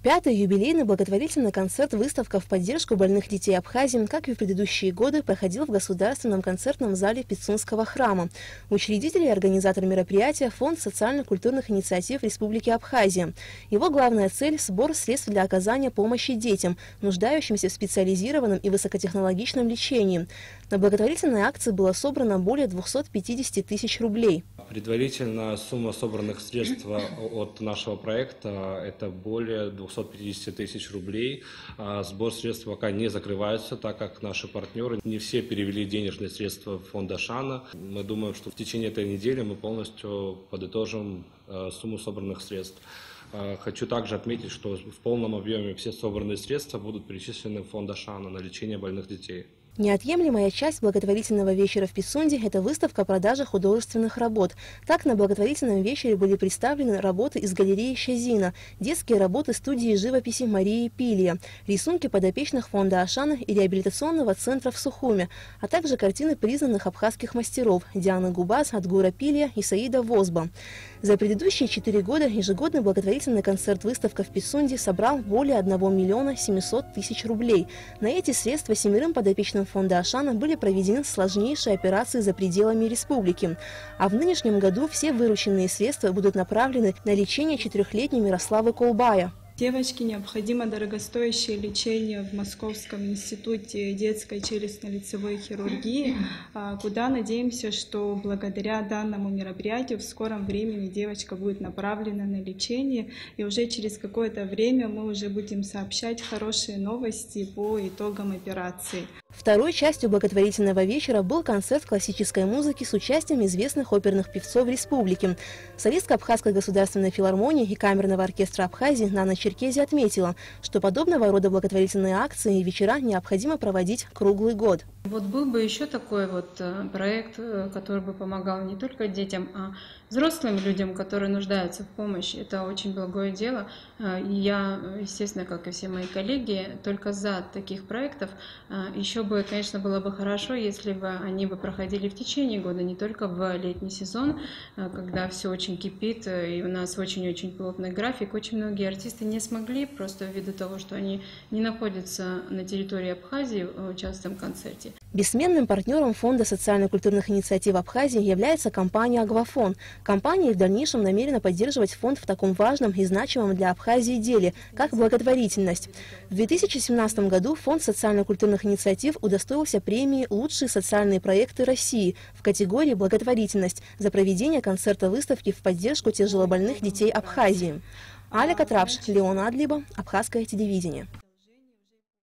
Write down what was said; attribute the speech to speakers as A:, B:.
A: Пятый юбилейный благотворительный концерт-выставка в поддержку больных детей Абхазии, как и в предыдущие годы, проходил в Государственном концертном зале Пицунского храма. Учредитель и организатор мероприятия – Фонд социально-культурных инициатив Республики Абхазия. Его главная цель – сбор средств для оказания помощи детям, нуждающимся в специализированном и высокотехнологичном лечении. На благотворительной акции было собрано более 250 тысяч рублей.
B: Предварительно сумма собранных средств от нашего проекта – это более 250 тысяч рублей. Сбор средств пока не закрывается, так как наши партнеры не все перевели денежные средства в фонд Ашана. Мы думаем, что в течение этой недели мы полностью подытожим сумму собранных средств. Хочу также отметить, что в полном объеме все собранные средства будут перечислены в фонд Ашана на лечение больных детей.
A: Неотъемлемая часть благотворительного вечера в Пицунде – это выставка продажи художественных работ. Так, на благотворительном вечере были представлены работы из галереи Щазина, детские работы студии живописи Марии Пилия, рисунки подопечных фонда Ашана и реабилитационного центра в Сухуме, а также картины признанных абхазских мастеров Дианы Губас, Адгура Пилия и Саида Возба. За предыдущие 4 года ежегодный благотворительный концерт-выставка в Пицунде собрал более 1 миллиона 700 тысяч рублей. На эти средства 7 подопечным фонда Ашана были проведены сложнейшие операции за пределами республики. А в нынешнем году все вырученные средства будут направлены на лечение 4-летней Мирославы Колбая.
C: Девочке необходимо дорогостоящее лечение в Московском институте детской челюстно-лицевой хирургии, куда надеемся, что благодаря данному мероприятию в скором времени девочка будет направлена на лечение, и уже через какое-то время мы уже будем сообщать хорошие новости по итогам операции.
A: Второй частью благотворительного вечера был концерт классической музыки с участием известных оперных певцов республики. Солистка Абхазской государственной филармонии и камерного оркестра Абхазии Нана Черкези отметила, что подобного рода благотворительные акции и вечера необходимо проводить круглый год.
D: Вот был бы еще такой вот проект, который бы помогал не только детям, а взрослым людям, которые нуждаются в помощи. Это очень благое дело. И я, естественно, как и все мои коллеги, только за таких проектов. Еще бы, конечно, было бы хорошо, если бы они бы проходили в течение года, не только в летний сезон, когда все очень кипит, и у нас очень-очень плотный график. Очень многие артисты не смогли, просто ввиду того, что они не находятся на территории Абхазии, участвовать в концерте.
A: Бессменным партнером Фонда социально-культурных инициатив Абхазии является компания «Агвафон». Компания в дальнейшем намерена поддерживать фонд в таком важном и значимом для Абхазии деле, как благотворительность. В 2017 году Фонд социально-культурных инициатив удостоился премии «Лучшие социальные проекты России» в категории «Благотворительность» за проведение концерта-выставки в поддержку тяжелобольных детей Абхазии. Аля Катрапш, Леон Адлиба, Абхазское телевидение.